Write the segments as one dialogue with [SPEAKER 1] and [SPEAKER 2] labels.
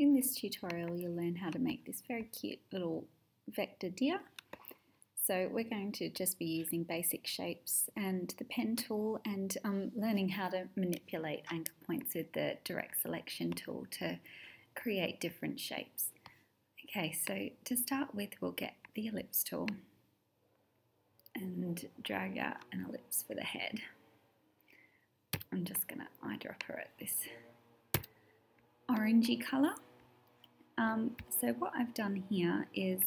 [SPEAKER 1] In this tutorial you'll learn how to make this very cute little vector deer. So we're going to just be using basic shapes and the pen tool and learning how to manipulate anchor points with the direct selection tool to create different shapes. Okay, so to start with we'll get the ellipse tool and drag out an ellipse for the head. I'm just going to eyedropper it this orangey colour. So what I've done here is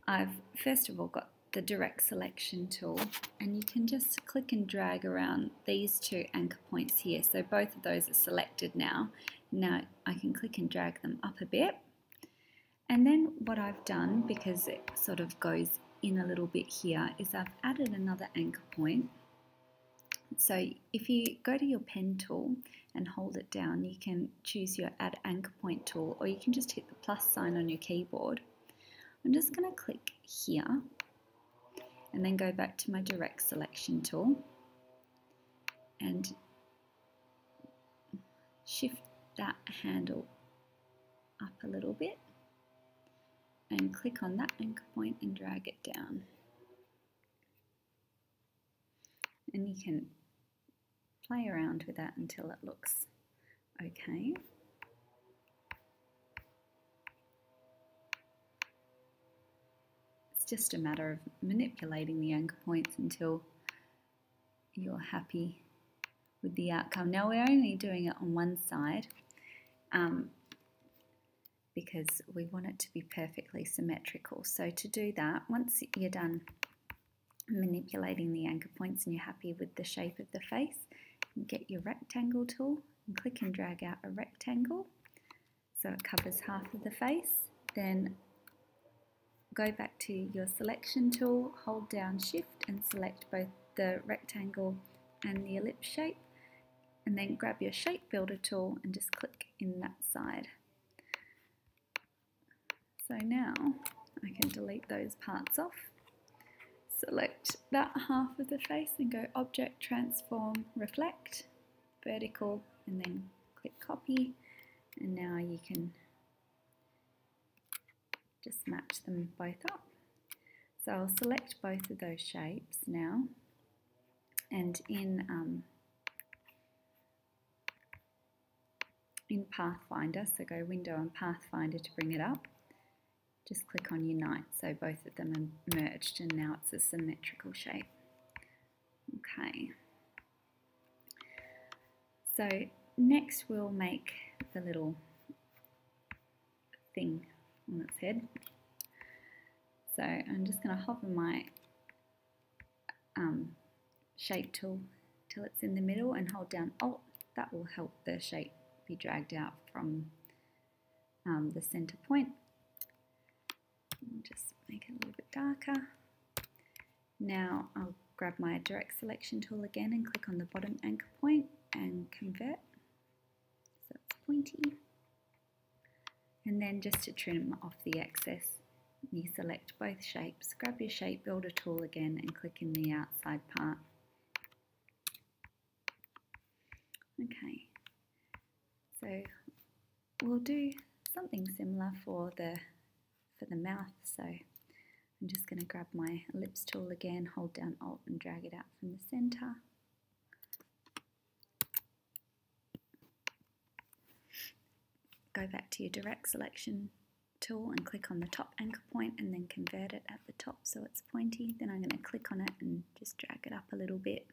[SPEAKER 1] I've first of all got the direct selection tool, and you can just click and drag around these two anchor points here. So both of those are selected now. Now I can click and drag them up a bit. And then what I've done, because it sort of goes in a little bit here, is I've added another anchor point. So if you go to your pen tool and hold it down, you can choose your add anchor point tool, or you can just hit the plus sign on your keyboard. I'm just going to click here and then go back to my direct selection tool and shift that handle up a little bit and click on that anchor point and drag it down. And you can play around with that until it looks okay. It's just a matter of manipulating the anchor points until you're happy with the outcome. Now we're only doing it on one side because we want it to be perfectly symmetrical. So to do that, once you're done manipulating the anchor points and you're happy with the shape of the face, get your rectangle tool and click and drag out a rectangle so it covers half of the face. Then go back to your selection tool, hold down shift and select both the rectangle and the ellipse shape, and then grab your shape builder tool and just click in that side. So now I can delete those parts off. Select that half of the face and go Object, Transform, Reflect, Vertical, and then click Copy. And now you can just match them both up. So I'll select both of those shapes now, and in Pathfinder, so go Window and Pathfinder to bring it up. Just click on Unite, so both of them are merged and now it's a symmetrical shape. Okay. So next we'll make the little thing on its head. So I'm just going to hover my shape tool till it's in the middle and hold down Alt. That will help the shape be dragged out from the center point. Just make it a little bit darker. Now I'll grab my direct selection tool again and click on the bottom anchor point and convert so it's pointy. And then just to trim off the excess, you select both shapes, grab your shape builder tool again and click in the outside part. Okay, so we'll do something similar for the mouth. So I'm just going to grab my ellipse tool again, hold down Alt and drag it out from the center. Go back to your direct selection tool and click on the top anchor point and then convert it at the top so it's pointy. Then I'm going to click on it and just drag it up a little bit.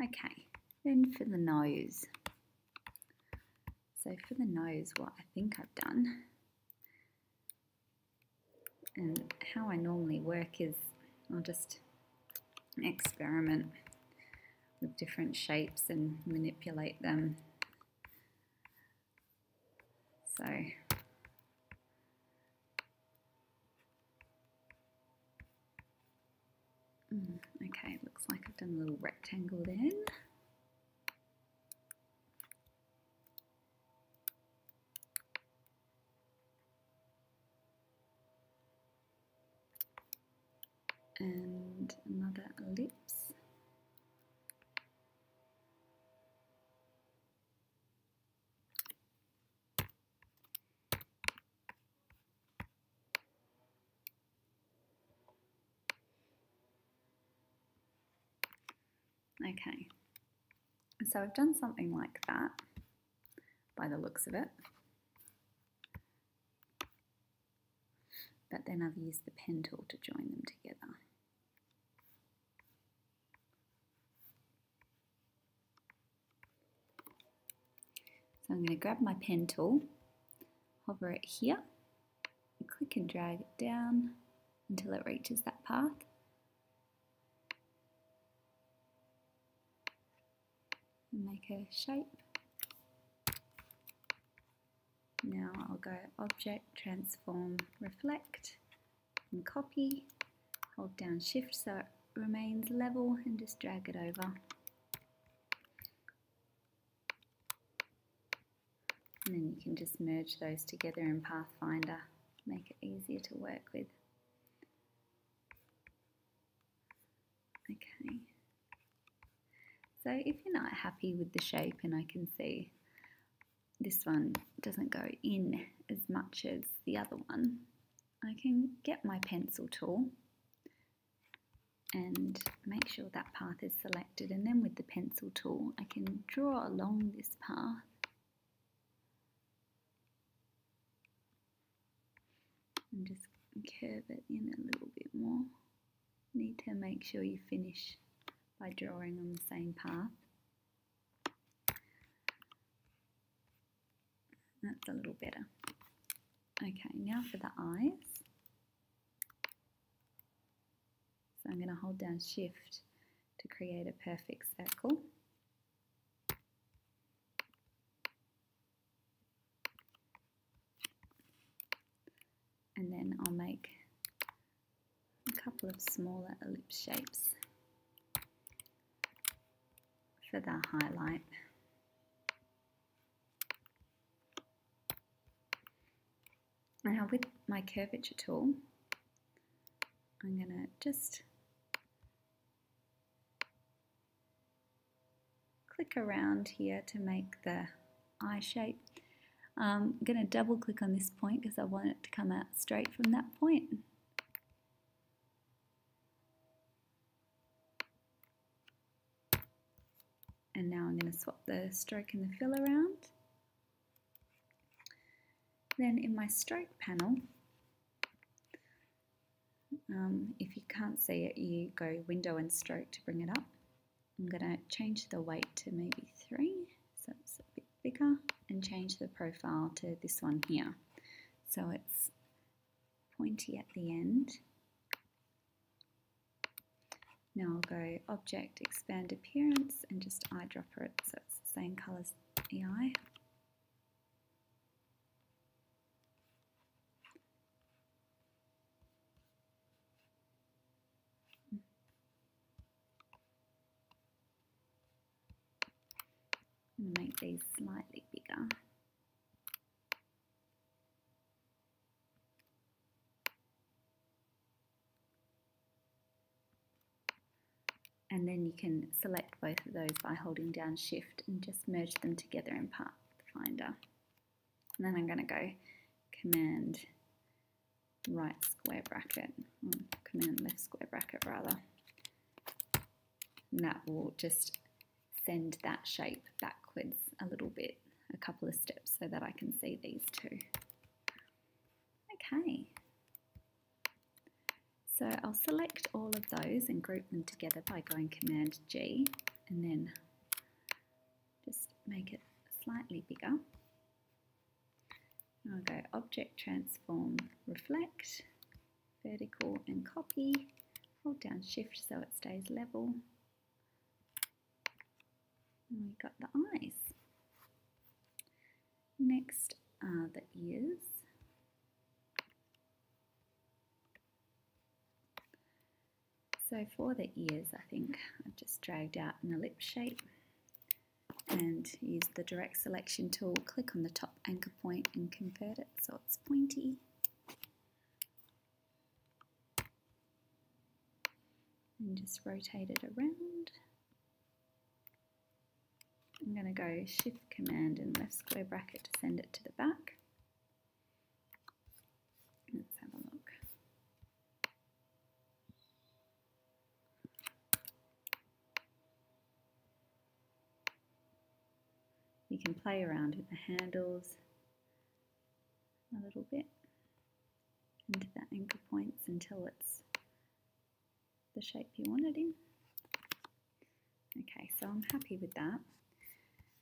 [SPEAKER 1] Okay, then for the nose. So for the nose, what I think I've done, and how I normally work is I'll just experiment with different shapes and manipulate them. So okay, looks like I've done a little rectangle then. and another ellipse. Okay, so I've done something like that by the looks of it, but then I've used the pen tool to join them together. So I'm going to grab my pen tool, hover it here, and click and drag it down until it reaches that path. And make a shape. Now I'll go Object, Transform, Reflect, and copy. Hold down Shift so it remains level and just drag it over. And then you can just merge those together in Pathfinder, make it easier to work with. Okay. So if you're not happy with the shape, and I can see this one doesn't go in as much as the other one, I can get my pencil tool and make sure that path is selected, and then with the pencil tool I can draw along this path and just curve it in a little bit more. Need to make sure you finish by drawing on the same path. That's a little better. Okay, now for the eyes. So I'm going to hold down Shift to create a perfect circle. And then I'll make a couple of smaller ellipse shapes for the highlight. Now with my curvature tool, I'm going to just click around here to make the eye shape. I'm going to double click on this point because I want it to come out straight from that point. And now I'm going to swap the stroke and the fill around. Then in my stroke panel, if you can't see it, you go window and stroke to bring it up. I'm going to change the weight to maybe 3, so it's a bit bigger, and change the profile to this one here. So it's pointy at the end. Now I'll go Object, Expand Appearance, and just eyedropper it so it's the same colour as the eye. I'm going to make these slightly bigger. And then you can select both of those by holding down Shift and just merge them together in Pathfinder. And then I'm going to go Command right square bracket, or Command left square bracket rather. And that will just send that shape backwards a little bit, a couple of steps, so that I can see these two. Okay. So I'll select all of those and group them together by going Command G, and then just make it slightly bigger. I'll go Object, Transform, Reflect, Vertical, and Copy. Hold down Shift so it stays level. And we've got the eyes. Next are the ears. So for the ears, I think I've just dragged out an ellipse shape and use the direct selection tool, click on the top anchor point and convert it so it's pointy. and just rotate it around. I'm going to go Shift Command and left square bracket to send it to the back. Let's have a look. You can play around with the handles a little bit into the anchor points until it's the shape you want it in. Okay, so I'm happy with that.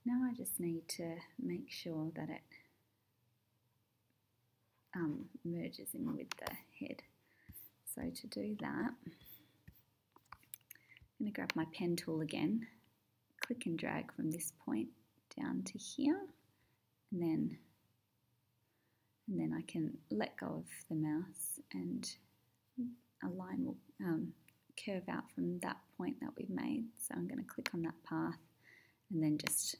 [SPEAKER 1] Now I just need to make sure that it merges in with the head. So to do that, I'm going to grab my pen tool again, click and drag from this point down to here, and then I can let go of the mouse and a line will curve out from that point that we've made. So I'm going to click on that path and then just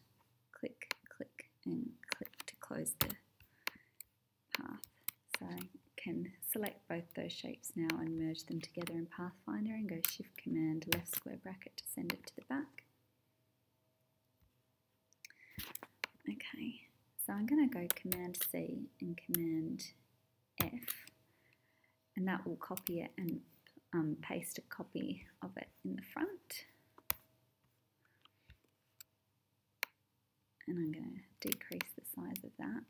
[SPEAKER 1] click, click and click to close the path. So I can select both those shapes now and merge them together in Pathfinder and go Shift Command left square bracket to send it to the back. Okay, so I'm going to go Command C and Command F, and that will copy it and paste a copy of it in the front. And I'm going to decrease the size of that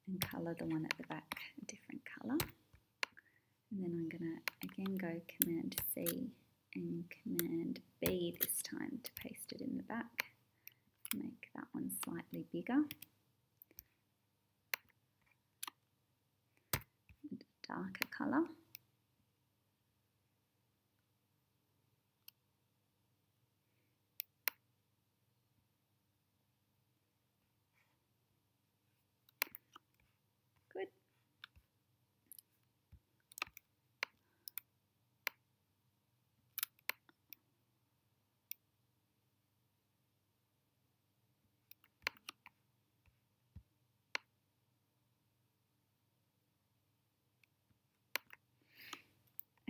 [SPEAKER 1] and colour the one at the back a different colour. And then I'm going to again go Command C and Command B this time to paste it in the back. Make that one slightly bigger. And a darker colour. Good.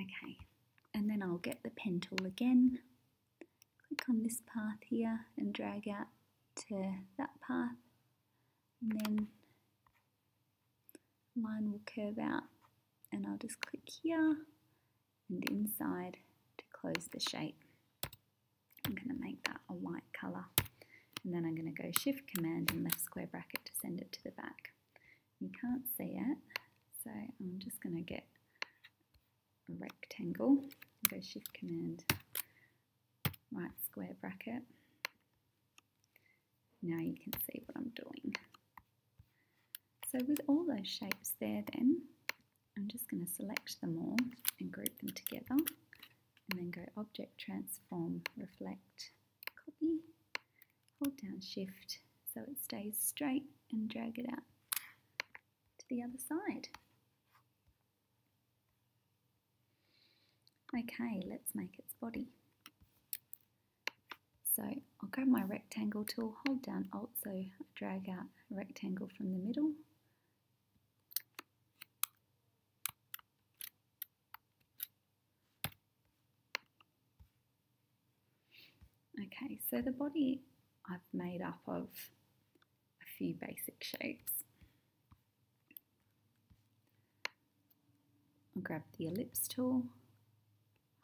[SPEAKER 1] Okay, and then I'll get the pen tool again, click on this path here and drag out to that path, and then line will curve out, and I'll just click here and inside to close the shape. I'm going to make that a white colour, and then I'm going to go Shift Command and left square bracket to send it to the back. You can't see it, so I'm just going to get a rectangle, go Shift Command right square bracket. Now you can see what I'm doing. So with all those shapes there then, I'm just going to select them all and group them together, and then go Object, Transform, Reflect, Copy, hold down Shift so it stays straight and drag it out to the other side. Okay, let's make its body. So I'll grab my rectangle tool, hold down Alt so I drag out a rectangle from the middle. Okay, so the body I've made up of a few basic shapes. I'll grab the ellipse tool,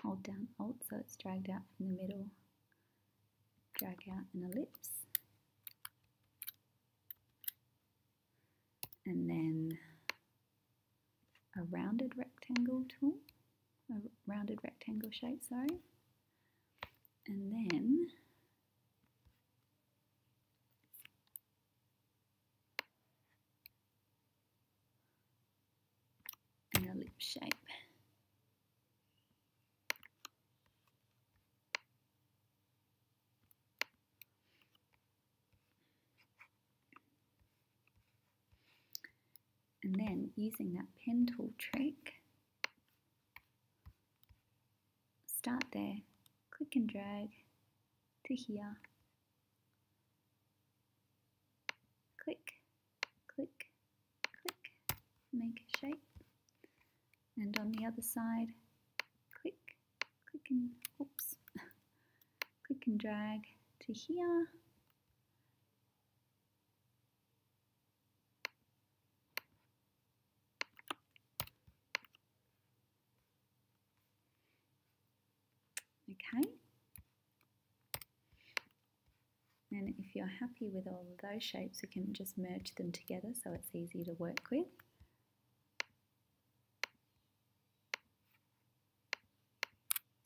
[SPEAKER 1] hold down Alt so it's dragged out from the middle, drag out an ellipse, and then a rounded rectangle tool, a rounded rectangle shape, sorry, and then an ellipse shape. And then using that pen tool trick, start there, click and drag to here, click, click, click, make a shape, and on the other side, click, oops, click and drag to here. Okay. And if you're happy with all of those shapes, we can just merge them together so it's easy to work with.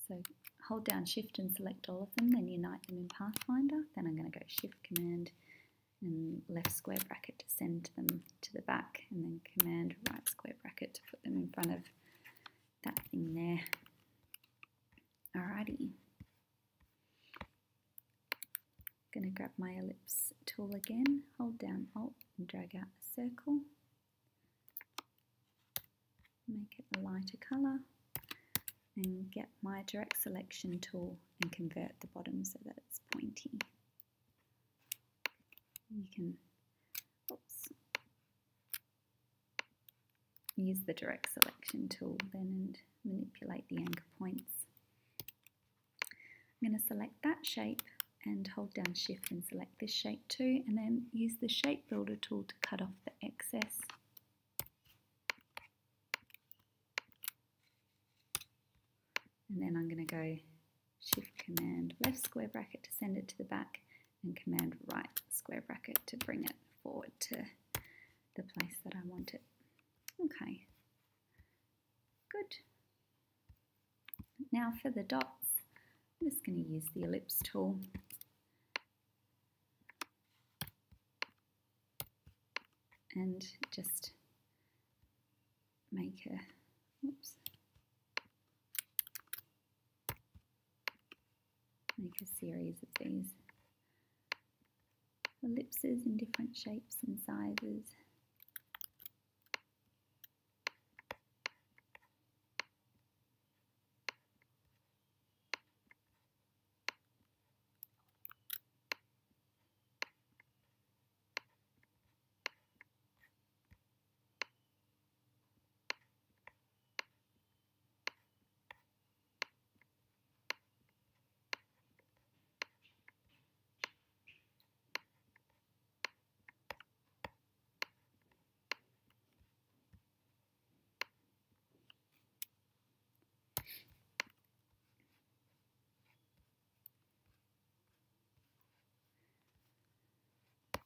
[SPEAKER 1] So hold down Shift and select all of them, then unite them in Pathfinder. Then I'm going to go Shift, Command and left square bracket to send them to the back, and then Command right square bracket to put them in front of that thing there. Alrighty. Going to grab my ellipse tool again, hold down Alt and drag out a circle. Make it a lighter colour and get my direct selection tool and convert the bottom so that it's pointy. You can use the direct selection tool then and manipulate the anchor points. I'm going to select that shape and hold down Shift and select this shape too, and then use the shape builder tool to cut off the excess. And then I'm going to go Shift Command left square bracket to send it to the back, and Command right square bracket to bring it forward to the place that I want it. Okay, good. Now for the dots, I'm just going to use the ellipse tool. And just make a, make a series of these ellipses in different shapes and sizes.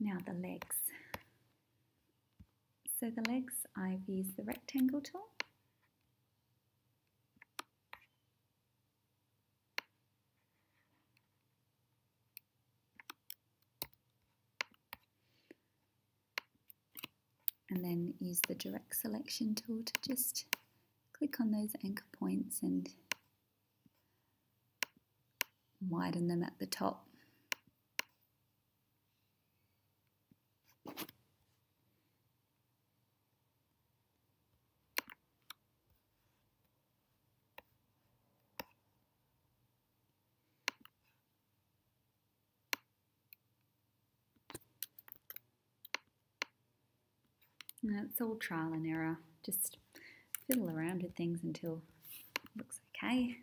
[SPEAKER 1] Now the legs. So the legs, I've used the rectangle tool. And then use the direct selection tool to just click on those anchor points and widen them at the top. Now it's all trial and error, just fiddle around with things until it looks okay.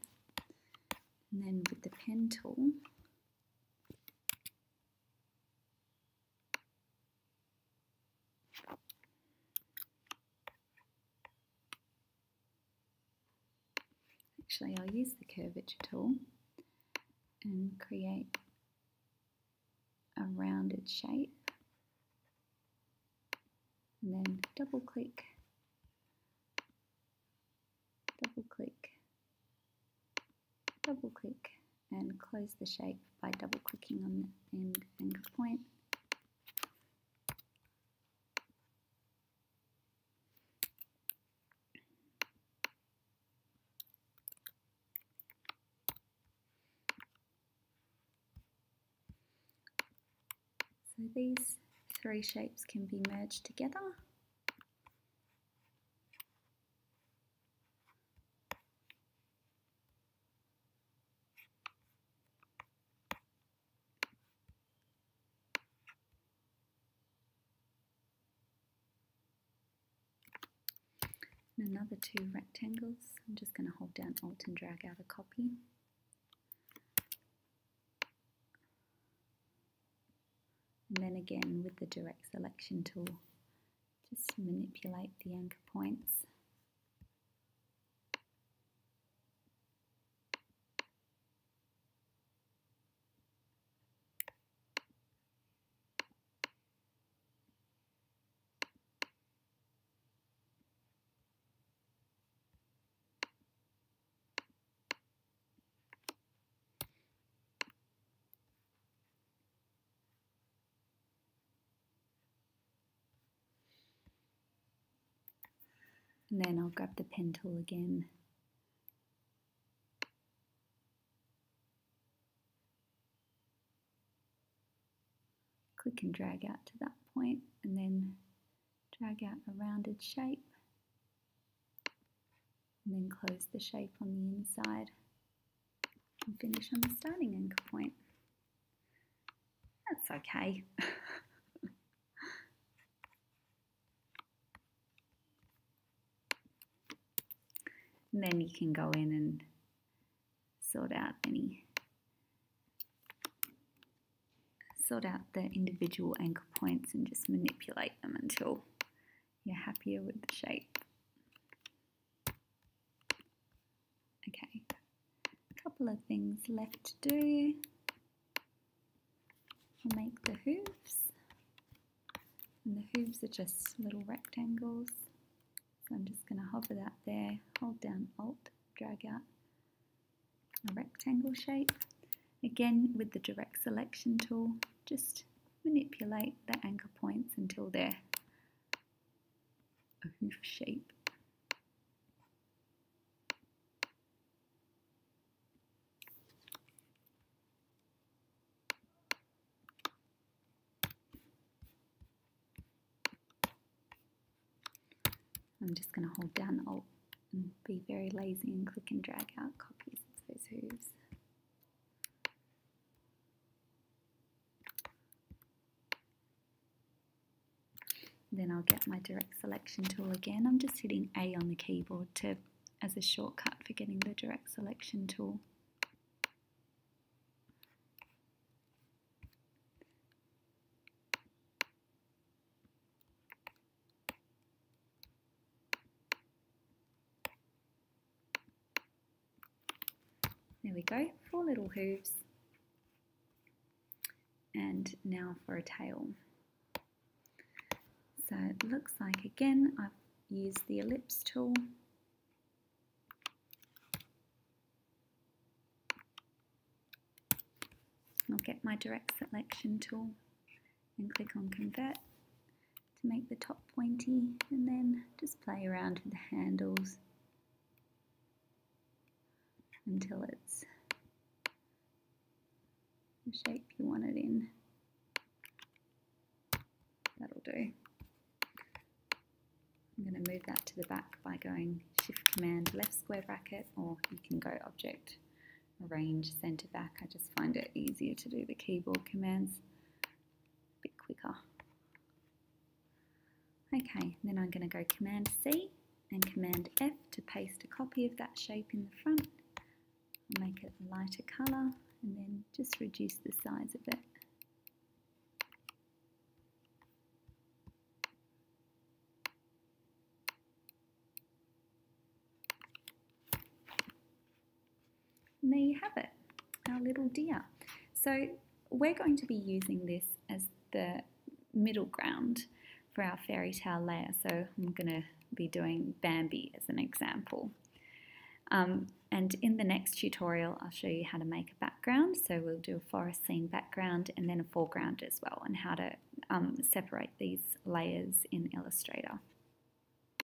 [SPEAKER 1] And then with the pen tool, actually I'll use the curvature tool and create a rounded shape. And then double click, and close the shape by double clicking on the end anchor point. So these three shapes can be merged together. And another two rectangles. I'm just going to hold down Alt and drag out a copy. And then again with the direct selection tool, just manipulate the anchor points. And then I'll grab the pen tool again. Click and drag out to that point, and then drag out a rounded shape. And then close the shape on the inside and finish on the starting anchor point. That's okay. And then you can go in and sort out the individual anchor points and just manipulate them until you're happier with the shape. Okay, a couple of things left to do. I'll make the hooves, and the hooves are just little rectangles. So I'm just going to hover that there, hold down Alt, drag out a rectangle shape. Again, with the direct selection tool, just manipulate the anchor points until they're a hoof shape. I'm just going to hold down Alt and be very lazy and click and drag out copies of those hooves. Then I'll get my direct selection tool again. I'm just hitting A on the keyboard as a shortcut for getting the direct selection tool. There we go, 4 little hooves. And now for a tail. So it looks like, again, I've used the ellipse tool. I'll get my direct selection tool and click on convert to make the top pointy, and then just play around with the handles until it's the shape you want it in. That'll do. I'm going to move that to the back by going Shift Command left square bracket, or you can go Object Arrange Center Back. I just find it easier to do the keyboard commands a bit quicker. Okay, then I'm going to go Command C and Command F to paste a copy of that shape in the front. I'll make it a lighter colour and then just reduce the size of it. And there you have it, our little deer. So we're going to be using this as the middle ground for our fairy tale layer. So I'm going to be doing Bambi as an example. And in the next tutorial, I'll show you how to make a background. So we'll do a forest scene background and then a foreground as well, and how to separate these layers in Illustrator.